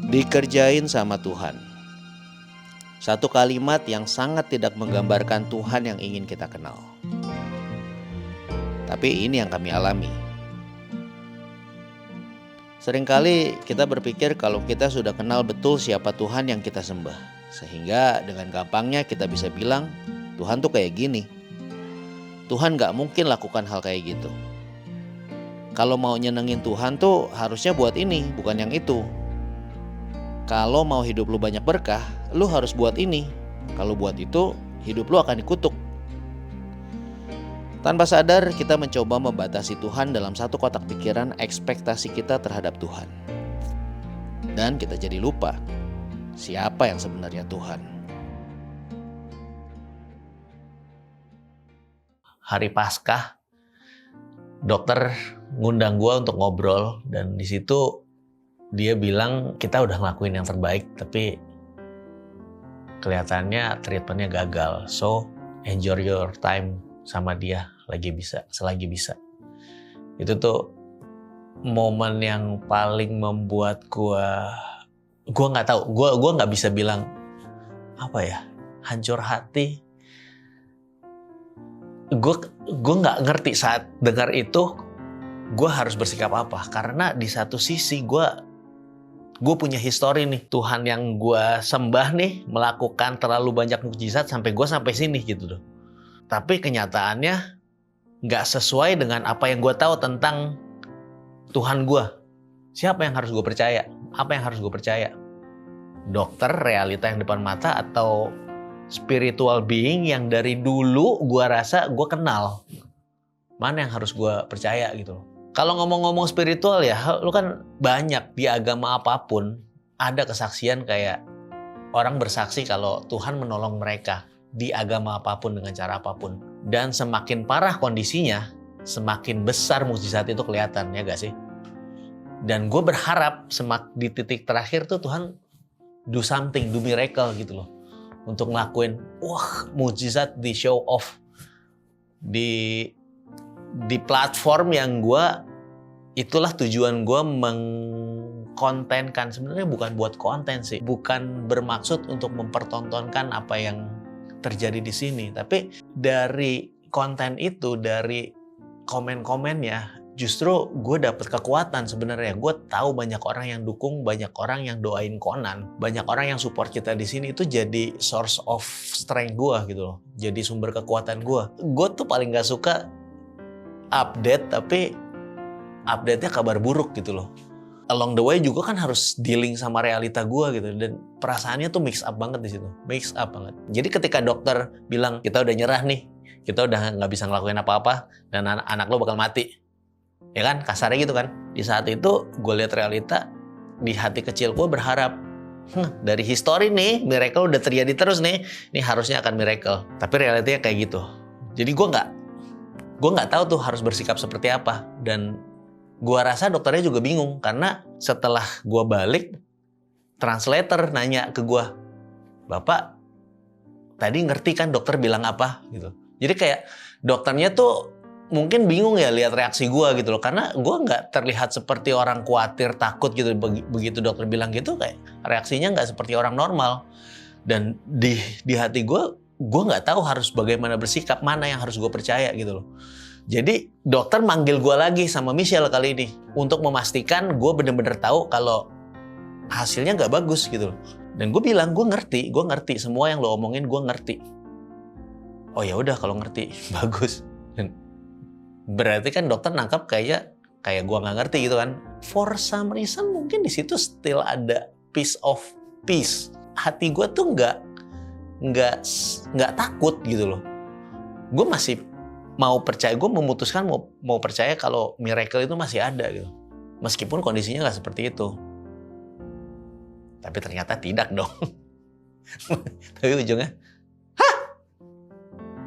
Dikerjain sama Tuhan. Satu kalimat yang sangat tidak menggambarkan Tuhan yang ingin kita kenal. Tapi ini yang kami alami. Seringkali kita berpikir kalau kita sudah kenal betul siapa Tuhan yang kita sembah. Sehingga dengan gampangnya kita bisa bilang, Tuhan tuh kayak gini. Tuhan gak mungkin lakukan hal kayak gitu. Kalau mau nyenengin Tuhan tuh harusnya buat ini, bukan yang itu. Kalau mau hidup lu banyak berkah, lu harus buat ini. Kalau buat itu, hidup lu akan dikutuk. Tanpa sadar, kita mencoba membatasi Tuhan dalam satu kotak pikiran ekspektasi kita terhadap Tuhan. Dan kita jadi lupa siapa yang sebenarnya Tuhan. Hari Paskah, dokter ngundang gue untuk ngobrol, dan di situ dia bilang kita udah ngelakuin yang terbaik, tapi kelihatannya treatmentnya gagal. So enjoy your time sama dia selagi bisa. Itu tuh momen yang paling membuat gue nggak tahu, gue nggak bisa bilang apa ya, hancur hati. Gue nggak ngerti saat dengar itu gue harus bersikap apa, karena di satu sisi gue punya histori nih, Tuhan yang gue sembah nih melakukan terlalu banyak mukjizat sampai gue sampai sini gitu loh. Tapi kenyataannya nggak sesuai dengan apa yang gue tahu tentang Tuhan gue. Siapa yang harus gue percaya? Apa yang harus gue percaya? Dokter, realita yang depan mata, atau spiritual being yang dari dulu gue rasa gue kenal? Mana yang harus gue percaya gitu loh. Kalau ngomong-ngomong spiritual ya, lu kan banyak di agama apapun ada kesaksian kayak orang bersaksi kalau Tuhan menolong mereka di agama apapun dengan cara apapun. Dan semakin parah kondisinya, semakin besar mukjizat itu kelihatan, ya gak sih? Dan gue berharap di titik terakhir tuh Tuhan do something, do miracle gitu loh. Untuk ngelakuin, mukjizat di show off. Di platform yang itulah tujuan gue mengkontenkan. Sebenarnya bukan buat konten sih, bukan bermaksud untuk mempertontonkan apa yang terjadi di sini, tapi dari konten itu, dari komen-komennya, justru gue dapet kekuatan sebenarnya. Gue tahu banyak orang yang dukung, banyak orang yang doain Conan, banyak orang yang support kita di sini. Itu jadi source of strength gue gitu loh, jadi sumber kekuatan gue. Gue tuh paling gak suka update, tapi update-nya kabar buruk gitu loh. Along the way juga kan harus dealing sama realita gue gitu, dan perasaannya tuh mix up banget di situ, mix up banget. Jadi ketika dokter bilang kita udah nyerah nih, kita udah nggak bisa ngelakuin apa-apa, dan anak lo bakal mati, ya kan, kasarnya gitu kan. Di saat itu gue lihat realita, di hati kecil gue berharap, dari histori nih miracle udah terjadi terus nih, ini harusnya akan miracle. Tapi realitanya kayak gitu. Jadi gue nggak tahu tuh harus bersikap seperti apa. Dan gue rasa dokternya juga bingung, karena setelah gue balik, translator nanya ke gue, Bapak tadi ngerti kan dokter bilang apa gitu. Jadi kayak dokternya tuh mungkin bingung ya lihat reaksi gue gitu loh, karena gue nggak terlihat seperti orang khawatir, takut gitu. Begitu dokter bilang gitu, kayak reaksinya nggak seperti orang normal. Dan di hati gue nggak tahu harus bagaimana bersikap, mana yang harus gue percaya gitu loh. Jadi dokter manggil gue lagi sama Michelle kali ini untuk memastikan gue bener-bener tahu kalau hasilnya nggak bagus gitu loh. Dan gue bilang gue ngerti semua yang lo omongin, gue ngerti. Oh ya udah kalau ngerti bagus. Berarti kan dokter nangkap kayak gue nggak ngerti gitu kan. For some reason mungkin di situ still ada piece of peace. Hati gue tuh nggak takut gitu loh. Gue masih mau percaya, gue memutuskan mau percaya kalau miracle itu masih ada gitu. Meskipun kondisinya nggak seperti itu. Tapi ternyata tidak dong. Tapi ujungnya,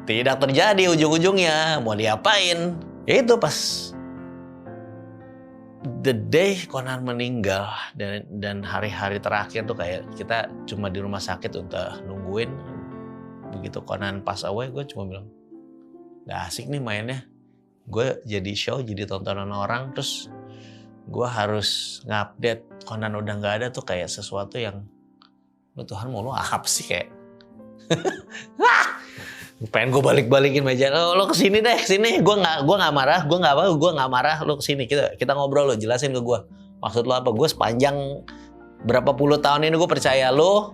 tidak terjadi ujung-ujungnya. Mau diapain? Ya itu pas the day Conan meninggal, dan hari-hari terakhir tuh kayak kita cuma di rumah sakit untuk nungguin. Begitu Conan pass away, gue cuma bilang, gak asik nih mainnya. gue jadi show, jadi tontonan orang, terus gue harus ngupdate Conan udah nggak ada tuh kayak sesuatu yang lu Tuhan mau lu apa sih kayak pengen gue balikin meja lo kesini deh sini gue nggak marah gue nggak marah lo kesini kita ngobrol lo jelasin ke gue maksud lo apa gue sepanjang berapa puluh tahun ini gue percaya lo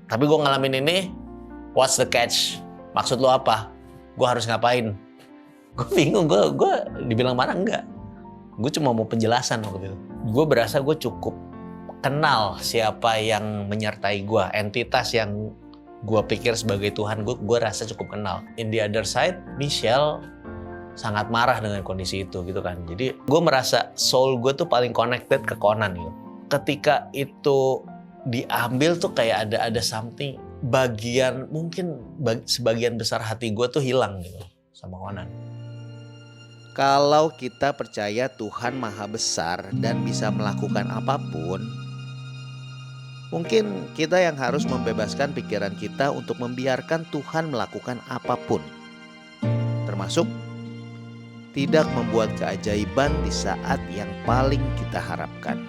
tapi gue ngalamin ini what's the catch maksud lo apa gue harus ngapain gue bingung gue dibilang marah enggak gue cuma mau penjelasan waktu itu gue berasa gue cukup kenal siapa yang menyertai gue entitas yang gue pikir sebagai Tuhan gue rasa cukup kenal. In the other side, Michelle sangat marah dengan kondisi itu gitu kan. Jadi gue merasa soul gue tuh paling connected ke Conan gitu. Ketika itu diambil tuh kayak ada something bagian mungkin sebagian besar hati gue tuh hilang gitu sama Conan. Kalau kita percaya Tuhan Maha Besar dan bisa melakukan apapun, mungkin kita yang harus membebaskan pikiran kita untuk membiarkan Tuhan melakukan apapun. Termasuk tidak membuat keajaiban di saat yang paling kita harapkan.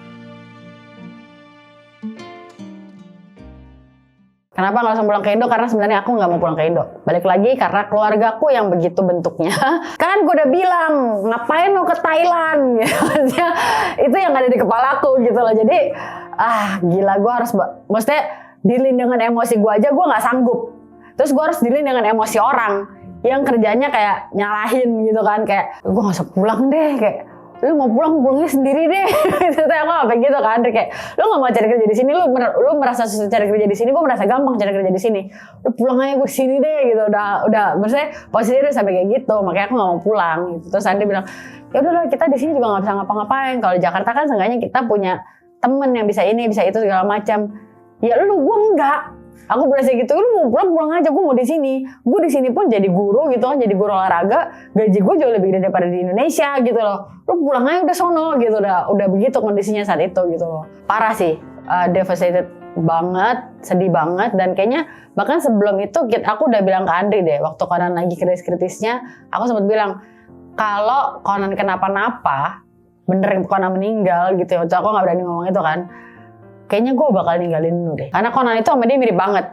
Kenapa nggak langsung pulang ke Indo? Karena sebenarnya aku nggak mau pulang ke Indo. Balik lagi karena keluargaku yang begitu bentuknya. Kan gue udah bilang, ngapain mau ke Thailand? Itu yang ada di kepalaku gitu loh. Jadi, gila gue harus, maksudnya dealing dengan emosi gue aja gue nggak sanggup. Terus gue harus dealing dengan emosi orang yang kerjanya kayak nyalahin gitu kan. Kayak, gue nggak usah pulang deh, kayak lu mau pulangnya sendiri deh. Itu aku apa gitu kan, kayak lu nggak mau cari kerja di sini, lu merasa susah cari kerja di sini, gue merasa gampang cari kerja di sini. Lu pulang aja gue sini deh gitu. Udah maksudnya posisinya udah sampai kayak gitu, makanya aku nggak mau pulang gitu. Terus Andi bilang ya udahlah kita di sini juga nggak bisa ngapa-ngapain. Kalau di Jakarta kan seenggaknya kita punya temen yang bisa ini bisa itu segala macam. Ya lu gue enggak. Aku berasa gitu, lu mau pulang aja, gue mau di sini. Gue di sini pun jadi guru gitu kan, jadi guru olahraga, gaji gue jauh lebih gede daripada di Indonesia gitu loh. Lu pulang aja udah sono gitu, udah begitu kondisinya saat itu gitu loh. Parah sih, devastated banget, sedih banget, dan kayaknya bahkan sebelum itu aku udah bilang ke Andri deh, waktu Conan lagi kritis-kritisnya, aku sempat bilang kalau Conan kenapa-napa, bener Conan meninggal gitu ya, aku nggak berani ngomong itu kan. Kayaknya gue bakal ninggalin lu deh. Karena Conan itu sama dia mirip banget.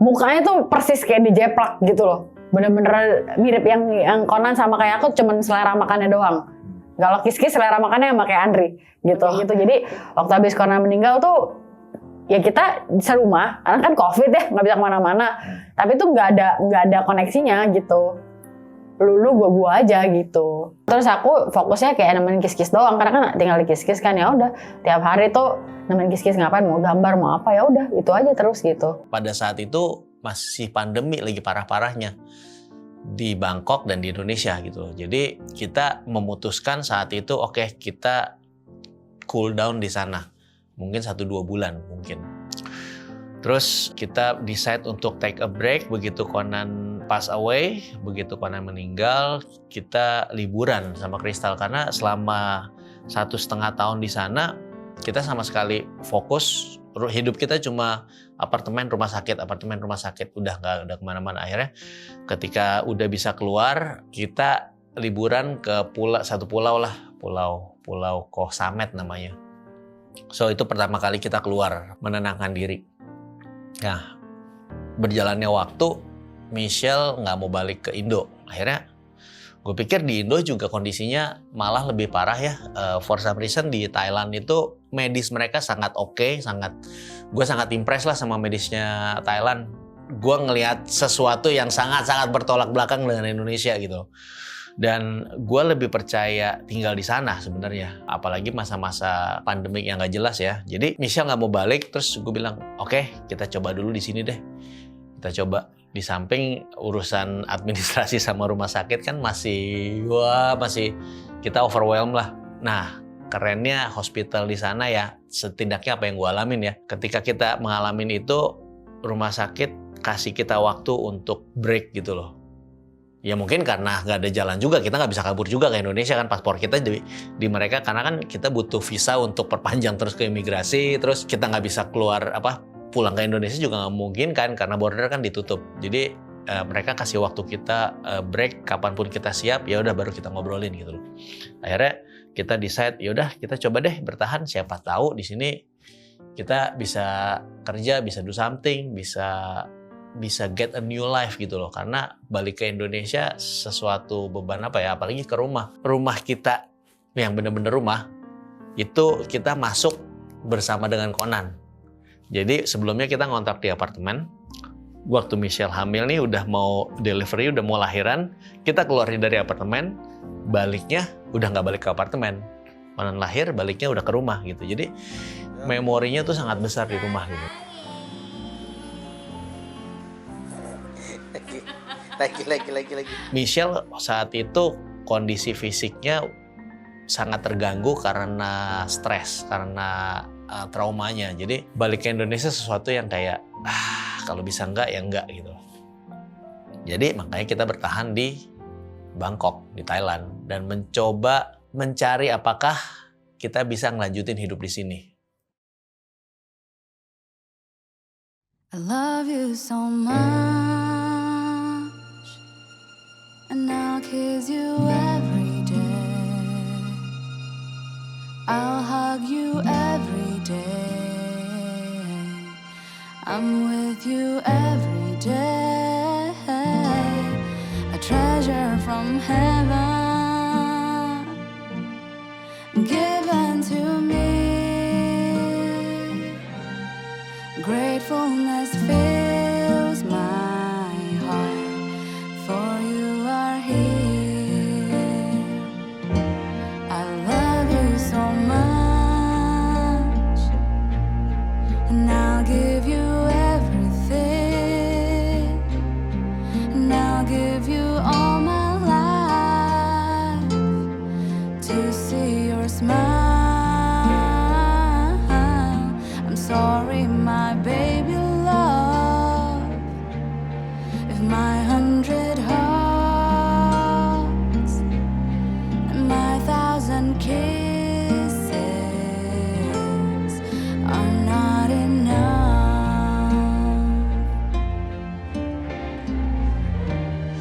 Mukanya tuh persis kayak dijeplak gitu loh. Bener-bener mirip yang Conan sama kayak aku cuman selera makannya doang. Kalau Kis-Kis selera makannya sama kayak Andri gitu. Jadi waktu habis Conan meninggal tuh ya kita serumah. Karena kan COVID ya, nggak bisa kemana-mana. Tapi tuh nggak ada koneksinya gitu. Lu gua aja gitu. Terus aku fokusnya kayak nemenin Kis-Kis doang karena kan tinggal di Kis-Kis kan, ya udah tiap hari tuh nemenin Kis-Kis ngapain, mau gambar mau apa, ya udah itu aja terus gitu. Pada saat itu masih pandemi lagi parah-parahnya di Bangkok dan di Indonesia gitu. Jadi kita memutuskan saat itu oke, kita cool down di sana. Mungkin 1-2 bulan mungkin. Terus kita decide untuk take a break begitu Conan pass away, begitu Conan meninggal, kita liburan sama Crystal karena selama 1,5 tahun di sana kita sama sekali fokus, hidup kita cuma apartemen rumah sakit, udah kemana-mana. Akhirnya ketika udah bisa keluar, kita liburan ke satu pulau lah, pulau Koh Samet namanya. So itu pertama kali kita keluar menenangkan diri. Nah, berjalannya waktu, Michelle nggak mau balik ke Indo. Akhirnya gue pikir di Indo juga kondisinya malah lebih parah ya. For some reason di Thailand itu medis mereka sangat oke, gue sangat impress lah sama medisnya Thailand. Gue ngelihat sesuatu yang sangat-sangat bertolak belakang dengan Indonesia gitu. Dan gue lebih percaya tinggal di sana sebenarnya, apalagi masa-masa pandemik yang nggak jelas ya. Jadi Michelle nggak mau balik, terus gue bilang, oke, kita coba dulu di sini deh. Kita coba di samping urusan administrasi sama rumah sakit kan masih kita overwhelmed lah. Nah, kerennya hospital di sana ya, setidaknya apa yang gue alamin ya. Ketika kita mengalami itu, rumah sakit kasih kita waktu untuk break gitu loh. Ya mungkin karena nggak ada jalan juga, kita nggak bisa kabur juga ke Indonesia kan, paspor kita di mereka karena kan kita butuh visa untuk perpanjang terus ke imigrasi, terus kita nggak bisa keluar pulang ke Indonesia juga nggak mungkin kan karena border kan ditutup. Jadi mereka kasih waktu kita break kapanpun kita siap, ya udah baru kita ngobrolin gitu loh. Akhirnya kita decide, ya udah kita coba deh bertahan, siapa tahu di sini kita bisa kerja, bisa do something, bisa get a new life gitu loh. Karena balik ke Indonesia sesuatu beban apa ya, apalagi ke rumah kita yang bener-bener rumah itu kita masuk bersama dengan Conan. Jadi sebelumnya kita ngontrak di apartemen. Waktu Michelle hamil nih, udah mau delivery, udah mau lahiran, kita keluarin dari apartemen, baliknya udah nggak balik ke apartemen. Conan lahir, baliknya udah ke rumah gitu. Jadi memorinya tuh sangat besar di rumah gitu. Lagi. Michelle saat itu kondisi fisiknya sangat terganggu karena stres, karena traumanya. Jadi balik ke Indonesia sesuatu yang kayak kalau bisa enggak ya enggak gitu. Jadi makanya kita bertahan di Bangkok, di Thailand, dan mencoba mencari apakah kita bisa ngelanjutin hidup di sini. I love you so much, and I'll kiss you every day. I'll hug you every day. I'm with you every day. A treasure from heaven given to me. Gratefulness fills my heart, for you are here. I love you so much, and I'll give you everything, and I'll give you all my life to see your smile. I'm sorry, my baby love, if my 100 hearts and my 1,000 kisses are not enough.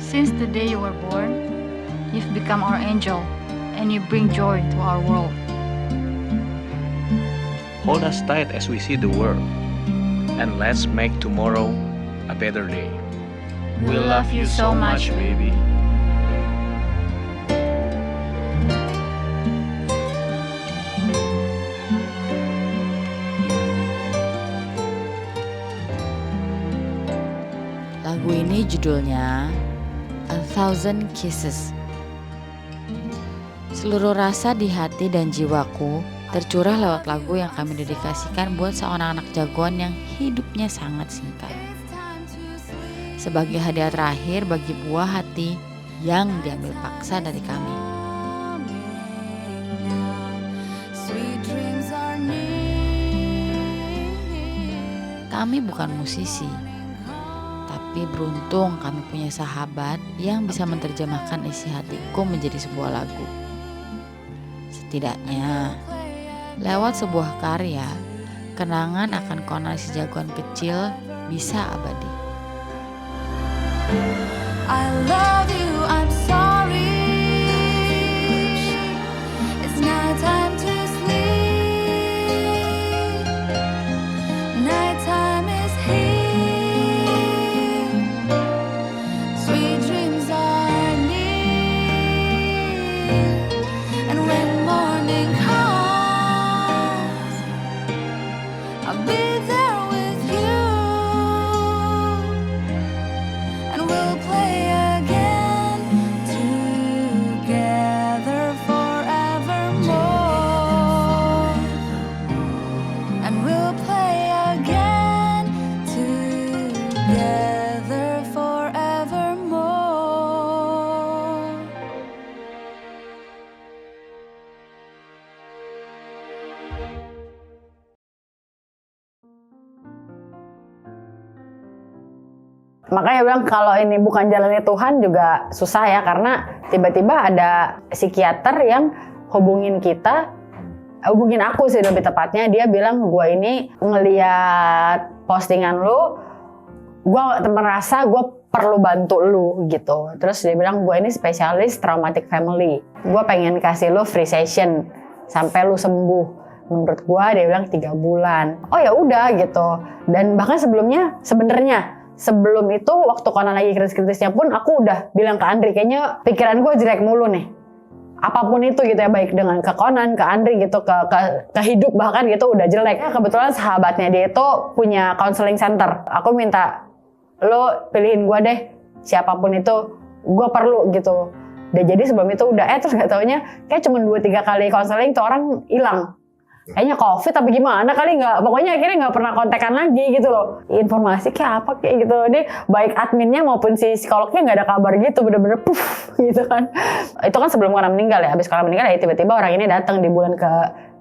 Since the day you were born, you've become our angel, and you bring joy to our world. Hold us tight as we see the world, and let's make tomorrow a better day. We love you so much, baby. Lagu ini judulnya A Thousand Kisses. Seluruh rasa di hati dan jiwaku tercurah lewat lagu yang kami dedikasikan buat seorang anak jagoan yang hidupnya sangat singkat. Sebagai hadiah terakhir bagi buah hati yang diambil paksa dari kami. Kami bukan musisi, tapi beruntung kami punya sahabat yang bisa menerjemahkan isi hatiku menjadi sebuah lagu. Setidaknya, lewat sebuah karya, kenangan akan Conan si jagoan kecil bisa abadi. I love you, I'm sorry. It's now time to sleep. Nighttime is here. Sweet dreams are near. And when morning comes, I'll be there with you. And we'll play again together forevermore. And we'll play again together forevermore. Makanya bilang kalau ini bukan jalannya Tuhan juga susah ya, karena tiba-tiba ada psikiater yang hubungin aku sih lebih tepatnya. Dia bilang, gue ini ngeliat postingan lu, gue merasa gue perlu bantu lu gitu. Terus dia bilang, gue ini spesialis traumatic family, gue pengen kasih lu free session sampai lu sembuh. Menurut gue dia bilang 3 bulan. Oh ya udah gitu. Dan bahkan sebelumnya sebelum itu waktu Conan lagi kritis-kritisnya pun aku udah bilang ke Andri, kayaknya pikiran gue jelek mulu nih. Apapun itu gitu ya, baik dengan ke Conan, ke Andri gitu, ke hidup bahkan gitu udah jelek. Nah, kebetulan sahabatnya dia itu punya counseling center. Aku minta, lo pilihin gue deh, siapapun itu, gue perlu gitu. Dan jadi sebelum itu udah, terus gak taunya kayak cuma 2-3 kali counseling tuh orang hilang. Kayaknya COVID tapi gimana kali nggak, pokoknya akhirnya nggak pernah kontekan lagi gitu loh. Informasi kayak apa kayak gitu, ini baik adminnya maupun si psikolognya nggak ada kabar gitu, bener-bener puff gitu kan. Itu kan sebelum orang meninggal ya, habis orang meninggal ya tiba-tiba orang ini datang di bulan ke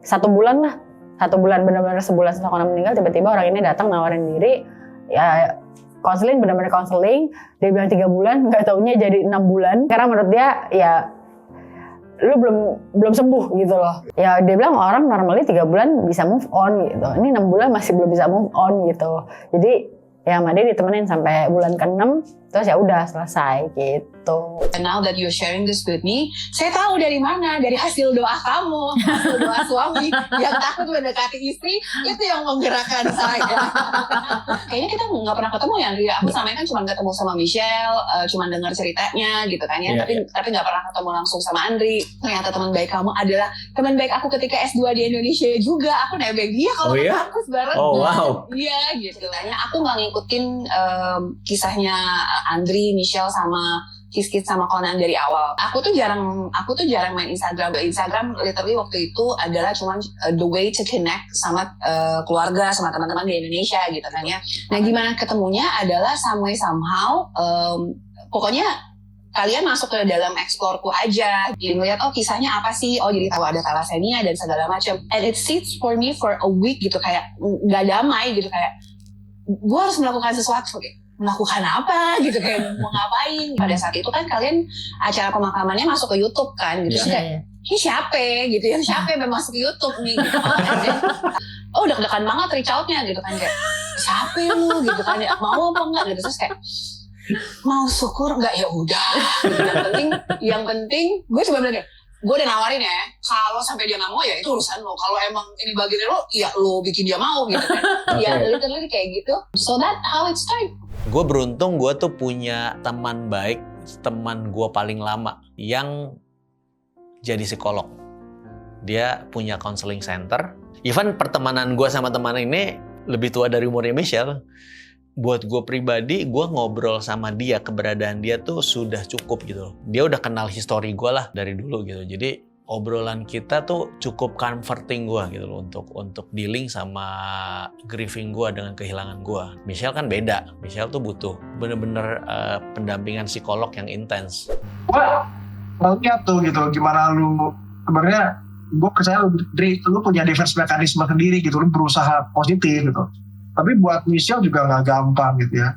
1 bulan lah, 1 bulan bener-bener sebulan setelah orang meninggal tiba-tiba orang ini datang nawarin diri ya konseling, bener-bener konseling. Dia bilang 3 bulan, nggak taunya jadi 6 bulan karena menurut dia ya lu belum sembuh gitu loh. Ya dia bilang orang normally 3 bulan bisa move on gitu. Ini 6 bulan masih belum bisa move on gitu. Jadi ya sama dia ditemenin sampai bulan ke-6 terus ya udah selesai gitu. And now that you're sharing this with me, saya tahu dari mana, dari hasil doa kamu, hasil doa suami yang takut mendekati istri, itu yang menggerakkan saya. Kayaknya kita nggak pernah ketemu ya, Andrea. Aku sama kan cuma ketemu sama Michelle, cuma dengar ceritanya gitu kan ya, tapi nggak pernah ketemu langsung sama Andri. Ternyata teman baik kamu adalah teman baik aku ketika S2 di Indonesia juga. Aku nebeng dia kalau ke kampus bareng. Oh wow. Iya gitu. Aku nggak ngikutin kisahnya Andri, Michelle sama Kiskit sama Conan dari awal. Aku tuh jarang main Instagram. Instagram literally waktu itu adalah cuman the way to connect sama keluarga, sama teman-teman di Indonesia gitu kan ya. Nah gimana ketemunya adalah somehow pokoknya kalian masuk ke dalam explore-ku aja. Jadi ngeliat kisahnya apa sih, jadi tahu ada thalassemia dan segala macam. And it sits for me for a week gitu, kayak gak damai gitu, kayak gue harus melakukan sesuatu, melakukan apa gitu, kayak mau ngapain. Pada saat itu kan kalian acara pemakamannya masuk ke YouTube kan gitu, kayak ini siapa gitu ya, siapa yang masuk ke YouTube nih gitu. Oh deg-degan banget reach out-nya gitu kan, kayak siapa lu gitu kan, mau apa enggak gitu. Terus kayak mau syukur enggak, ya udah gitu. Yang penting gue coba bilang, gue udah nawarin ya, kalau sampai dia nggak mau ya itu urusan lo. Kalau emang ini bagian lo, ya lo bikin dia mau gitu kan. Ya literally kayak gitu. So that how it start. Gue beruntung gue tuh punya teman baik, teman gue paling lama yang jadi psikolog. Dia punya counseling center. Even pertemanan gue sama teman ini lebih tua dari umurnya Michelle. Buat gue pribadi, gue ngobrol sama dia, keberadaan dia tuh sudah cukup gitu loh. Dia udah kenal history gue lah dari dulu gitu. Jadi obrolan kita tuh cukup comforting gue gitu loh untuk dealing sama grieving gue dengan kehilangan gue. Michelle kan beda. Michelle tuh butuh bener-bener pendampingan psikolog yang intens. Gue lihat tuh gitu gimana lu sebenarnya. Gue percaya lu punya defense mekanisme sendiri gitu, lu berusaha positif gitu. Tapi buat Michelle juga nggak gampang gitu ya.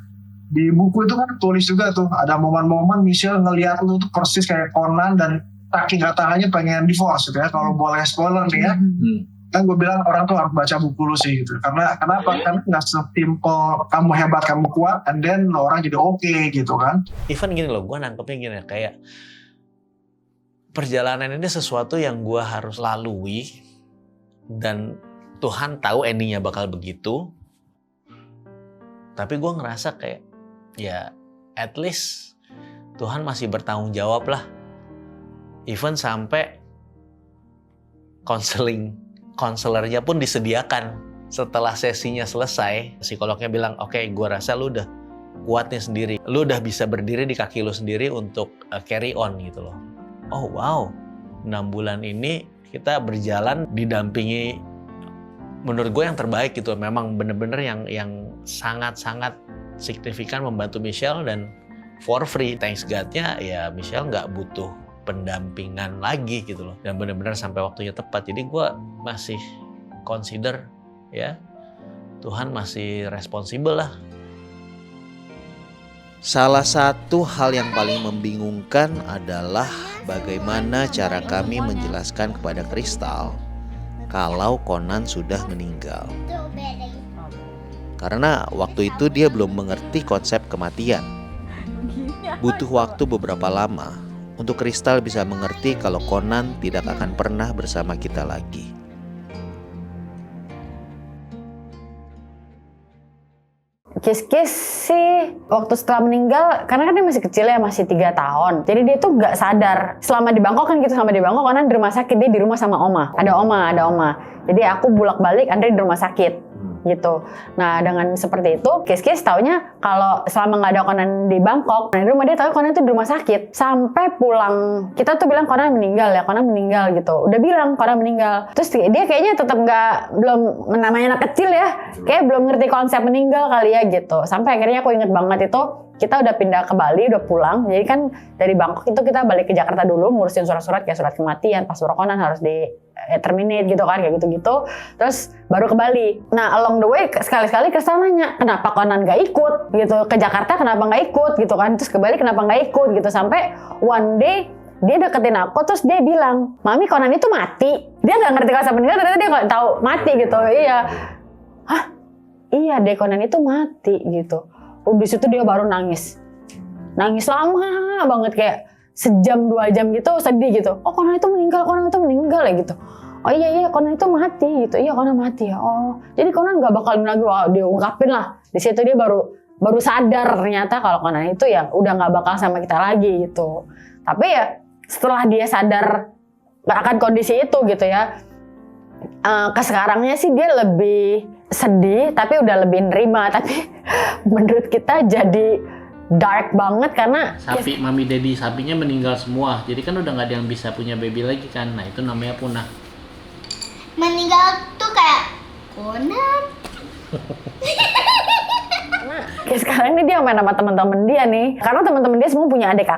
Di buku itu kan tulis juga tuh, ada momen-momen Michelle ngeliat lu tuh persis kayak Conan dan saking gak tahannya pengen divorce gitu ya. Kalau boleh spoiler nih ya. Kan gue bilang orang tuh harus baca buku lu sih gitu. Kenapa? Karena nggak sesimpel kamu hebat, kamu kuat, and then orang jadi oke gitu kan. Even gini loh, gue nangkepnya gini kayak perjalanan ini sesuatu yang gue harus lalui dan Tuhan tahu endingnya bakal begitu. Tapi gue ngerasa kayak ya at least Tuhan masih bertanggung jawab lah. Even sampai konselernya pun disediakan. Setelah sesinya selesai, psikolognya bilang, oke, gue rasa lu udah kuatnya sendiri. Lu udah bisa berdiri di kaki lu sendiri untuk carry on gitu loh. Oh wow, 6 bulan ini kita berjalan didampingi menurut gue yang terbaik gitu. Memang bener-bener yang sangat-sangat signifikan membantu Michelle dan for free. Thanks God-nya ya Michelle nggak butuh pendampingan lagi gitu loh. Dan bener-bener sampai waktunya tepat. Jadi gue masih consider ya Tuhan masih responsibel lah. Salah satu hal yang paling membingungkan adalah bagaimana cara kami menjelaskan kepada Kristal kalau Conan sudah meninggal. Karena waktu itu dia belum mengerti konsep kematian. Butuh waktu beberapa lama untuk Kristal bisa mengerti kalau Conan tidak akan pernah bersama kita lagi. Kis-kis sih waktu setelah meninggal, karena kan dia masih kecil ya, masih 3 tahun. Jadi dia tuh nggak sadar. Selama di Bangkok kan gitu, selama di Bangkok Conan di rumah sakit, dia di rumah sama oma. Ada oma. Jadi aku bolak-balik, Andre di rumah sakit gitu. Nah dengan seperti itu, Kis-kis taunya kalau selama nggak ada Conan di Bangkok, nah di rumah dia tahu Conan itu di rumah sakit. Sampai pulang, kita tuh bilang Conan meninggal gitu. Udah bilang Conan meninggal. Terus dia kayaknya tetap belum namanya anak kecil ya, kayak belum ngerti konsep meninggal kali ya gitu. Sampai akhirnya aku inget banget itu, kita udah pindah ke Bali, udah pulang. Jadi kan dari Bangkok itu kita balik ke Jakarta dulu, ngurusin surat-surat kayak surat kematian, paspor Conan harus di terminate gitu kan, kayak gitu-gitu. Terus baru ke Bali. Nah along the way sekali-sekali Kristal nanya, kenapa Conan gak ikut gitu ke Jakarta, kenapa gak ikut gitu kan. Terus ke Bali kenapa gak ikut gitu. Sampai one day dia deketin aku, terus dia bilang, Mami Conan itu mati. Dia gak ngerti konsep meninggal, ternyata dia gak tahu mati gitu. Iya. Hah? Iya deh, Conan itu mati gitu. Di situ dia baru nangis lama banget, kayak sejam 2 jam gitu, sedih gitu. Oh Conan itu meninggal ya gitu. Oh iya Conan itu mati gitu. Iya Conan mati ya. Oh jadi Conan nggak bakal lagi, wah dia ungkapin lah. Di situ dia baru sadar ternyata kalau Conan itu ya udah nggak bakal sama kita lagi gitu. Tapi ya setelah dia sadar akan kondisi itu gitu ya, ke sekarangnya sih dia lebih sedih tapi udah lebih nerima. Tapi menurut kita jadi dark banget karena sapi mami daddy sapinya meninggal semua, jadi kan udah nggak ada yang bisa punya baby lagi kan. Nah itu namanya punah. Meninggal tuh kayak Conan. Kayak sekarang ini dia main sama teman-teman dia nih, karena teman-teman dia semua punya adik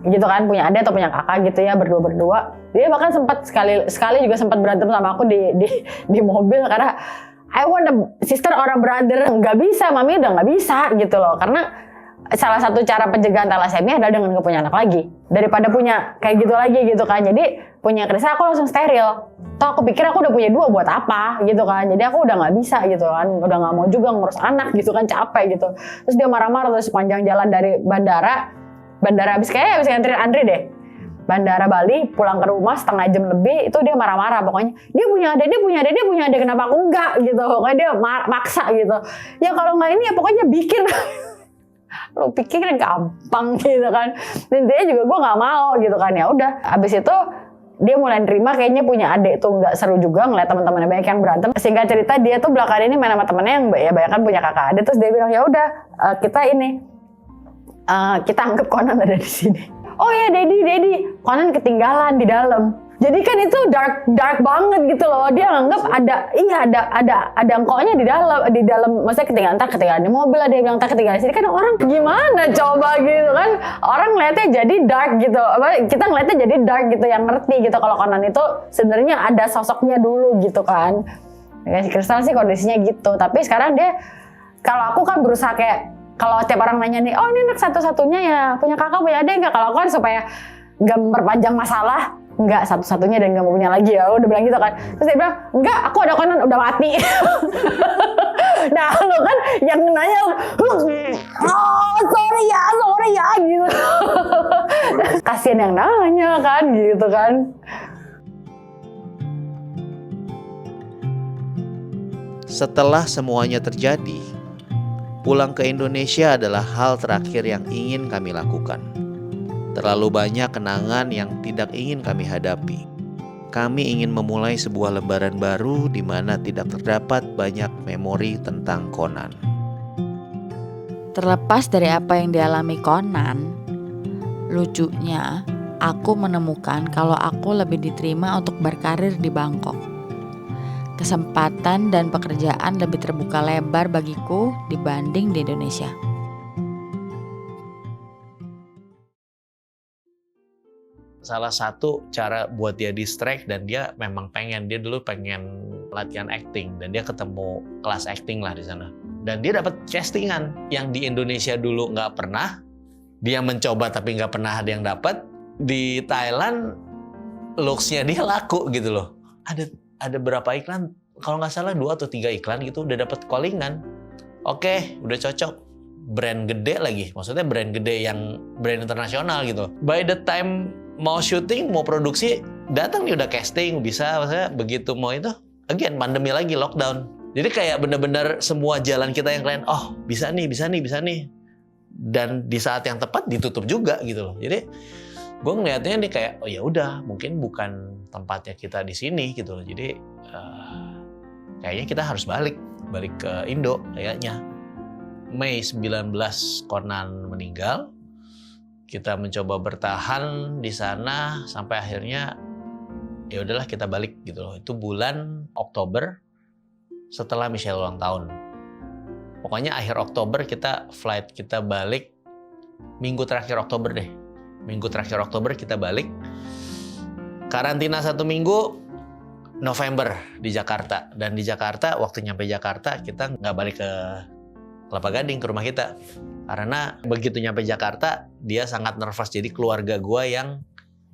gitu kan, punya adik atau punya kakak gitu ya, berdua. Dia bahkan sempat sekali juga sempat berantem sama aku di mobil karena I want a sister or a brother. Nggak bisa, mami udah nggak bisa gitu loh. Karena salah satu cara pencegahan thalassemia adalah dengan nggak punya anak lagi. Daripada punya kayak gitu lagi gitu kan. Jadi punya Kristal aku langsung steril. Toh aku pikir aku udah punya 2 buat apa gitu kan. Jadi aku udah nggak bisa gitu kan. Udah nggak mau juga ngurus anak gitu kan, capek gitu. Terus dia marah-marah terus sepanjang jalan dari bandara habis nganterin Andri deh. Bandara Bali, pulang ke rumah setengah jam lebih, itu dia marah-marah pokoknya. Dia punya adik, kenapa aku enggak gitu. Pokoknya dia maksa gitu. Ya kalau nggak ini ya pokoknya bikin. Lo pikir kan gampang gitu kan. Intinya juga gue nggak mau gitu kan. Ya udah, abis itu dia mulai nerima kayaknya punya adik tuh nggak seru juga ngeliat teman-temannya banyak yang berantem. Singkat cerita dia tuh belakangan ini main sama temennya yang ya banyak kan punya kakak adik. Terus dia bilang ya udah kita anggap Conan ada di sini. Oh ya Daddy, Conan ketinggalan di dalam. Jadi kan itu dark banget gitu loh. Dia anggap ada engkaunya di dalam maksudnya ketinggalan di mobil, ada yang bilang ketinggalan di sini. Kan orang gimana coba gitu kan. Orang ngeliatnya jadi dark gitu. Kita ngeliatnya jadi dark gitu, yang ngerti gitu kalau Conan itu sebenarnya ada sosoknya dulu gitu kan. Kristal sih kondisinya gitu. Tapi sekarang dia, kalau aku kan berusaha kayak, kalau tiap orang nanya nih, oh ini anak satu-satunya ya, punya kakak, punya adik nggak? Kalau aku kan supaya nggak memperpanjang masalah, nggak satu-satunya dan nggak mau punya lagi ya, udah bilang gitu kan. Terus dia bilang, enggak, aku ada Conan, udah mati. Nah lo kan yang nanya, oh sorry ya gitu. Kasian yang nanya kan gitu kan. Setelah semuanya terjadi, pulang ke Indonesia adalah hal terakhir yang ingin kami lakukan. Terlalu banyak kenangan yang tidak ingin kami hadapi. Kami ingin memulai sebuah lembaran baru di mana tidak terdapat banyak memori tentang Conan. Terlepas dari apa yang dialami Conan, lucunya aku menemukan kalau aku lebih diterima untuk berkarir di Bangkok. Kesempatan dan pekerjaan lebih terbuka lebar bagiku dibanding di Indonesia. Salah satu cara buat dia distract, dan dia memang dia dulu pengen latihan acting, dan dia ketemu kelas acting lah di sana. Dan dia dapat castingan yang di Indonesia dulu nggak pernah. Dia mencoba tapi nggak pernah ada yang dapat. Di Thailand looks-nya dia laku gitu loh. Ada berapa iklan, kalau nggak salah 2 atau 3 iklan gitu udah dapat callingan. Oke, udah cocok. brand gede lagi. Maksudnya brand gede yang brand internasional gitu. By the time mau syuting, mau produksi, datang nih udah casting, bisa. Maksudnya begitu mau itu, again pandemi lagi, lockdown. Jadi kayak bener-bener semua jalan kita yang kalian, oh bisa nih. Dan di saat yang tepat ditutup juga gitu loh. Jadi gue ngeliatnya nih kayak, oh ya udah, mungkin bukan tempatnya kita di sini gitu loh. Jadi kayaknya kita harus balik ke Indo kayaknya. Mei 19 Conan meninggal. Kita mencoba bertahan di sana sampai akhirnya ya udahlah kita balik gitu loh. Itu bulan Oktober setelah Michelle ulang tahun. Pokoknya akhir Oktober flight kita balik. Minggu terakhir Oktober deh. Minggu terakhir Oktober kita balik. Karantina 1 minggu November di Jakarta. Dan di Jakarta, waktu nyampe Jakarta kita nggak balik ke Kelapa Gading, ke rumah kita. Karena begitu nyampe Jakarta, dia sangat nervous. Jadi keluarga gue yang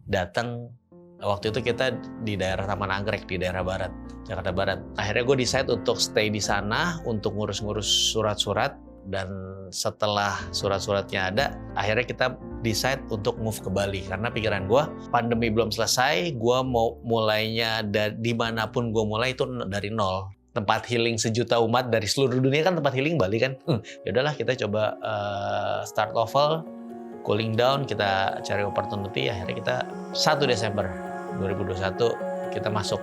datang. Waktu itu kita di daerah Taman Anggrek, di daerah barat, Jakarta Barat. Akhirnya gue decide untuk stay di sana, untuk ngurus-ngurus surat-surat. Dan setelah surat-suratnya ada, akhirnya kita decide untuk move ke Bali. Karena pikiran gue, pandemi belum selesai, gue mau mulainya dimanapun gue mulai itu dari nol. Tempat healing sejuta umat dari seluruh dunia kan tempat healing Bali kan. Ya udahlah kita coba start oval, cooling down, kita cari opportunity. Akhirnya kita 1 Desember 2021 kita masuk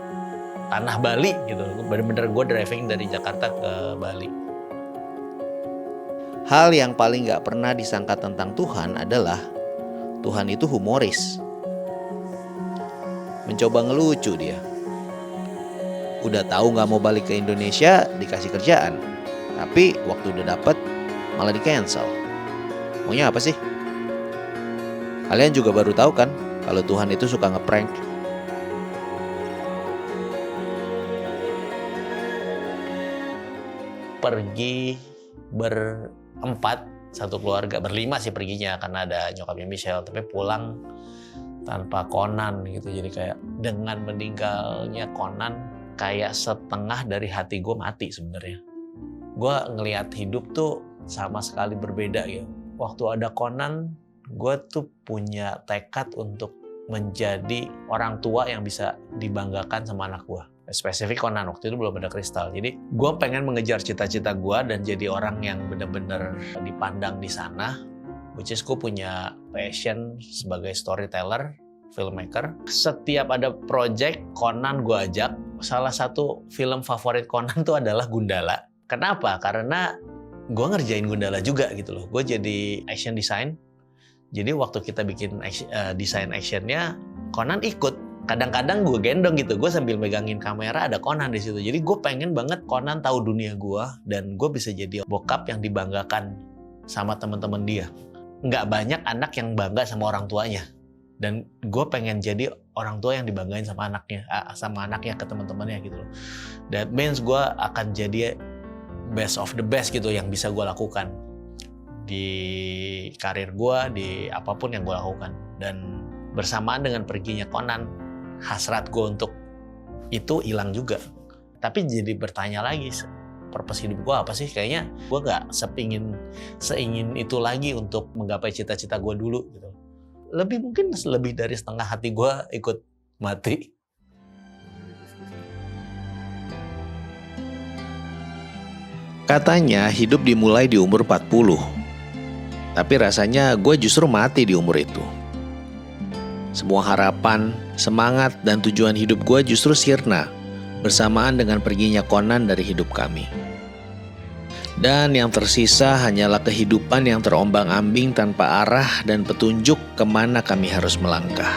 tanah Bali gitu. Bener-bener gue driving dari Jakarta ke Bali. Hal yang paling gak pernah disangka tentang Tuhan adalah Tuhan itu humoris. Mencoba ngelucu dia. Udah tahu gak mau balik ke Indonesia, dikasih kerjaan. Tapi waktu udah dapet, malah di cancel. Maunya apa sih? Kalian juga baru tahu kan kalau Tuhan itu suka ngeprank. Pergi berempat, satu keluarga, berlima sih perginya karena ada nyokapnya Michelle, tapi pulang tanpa Conan gitu. Jadi kayak dengan meninggalnya Conan, kayak setengah dari hati gue mati sebenarnya. Gue ngelihat hidup tuh sama sekali berbeda gitu. Waktu ada Conan, gue tuh punya tekad untuk menjadi orang tua yang bisa dibanggakan sama anak gue. Spesifik Conan, waktu itu belum ada Kristal. Jadi gue pengen mengejar cita-cita gue dan jadi orang yang benar-benar dipandang di sana. Which is gue punya passion sebagai storyteller, filmmaker. Setiap ada project Conan gue ajak. Salah satu film favorit Conan tuh adalah Gundala. Kenapa? Karena gue ngerjain Gundala juga gitu loh. Gue jadi action design. Jadi waktu kita bikin desain actionnya, Conan ikut. Kadang-kadang gue gendong gitu. Gue sambil megangin kamera, ada Conan di situ. Jadi gue pengen banget Conan tahu dunia gue dan gue bisa jadi bokap yang dibanggakan sama teman-teman dia. Nggak banyak anak yang bangga sama orang tuanya. Dan gue pengen jadi orang tua yang dibanggain sama anaknya ke teman-temannya gitu loh. That means gue akan jadi best of the best gitu yang bisa gue lakukan di karir gue, di apapun yang gue lakukan. Dan bersamaan dengan perginya Conan, hasrat gue untuk itu hilang juga. Tapi jadi bertanya lagi, purpose hidup gue apa sih? Kayaknya gue gak seingin itu lagi untuk menggapai cita-cita gue dulu gitu. Mungkin lebih dari setengah hati gue ikut mati. Katanya hidup dimulai di umur 40. Tapi rasanya gue justru mati di umur itu. Semua harapan, semangat, dan tujuan hidup gue justru sirna bersamaan dengan perginya Conan dari hidup kami. Dan yang tersisa hanyalah kehidupan yang terombang-ambing tanpa arah dan petunjuk kemana kami harus melangkah.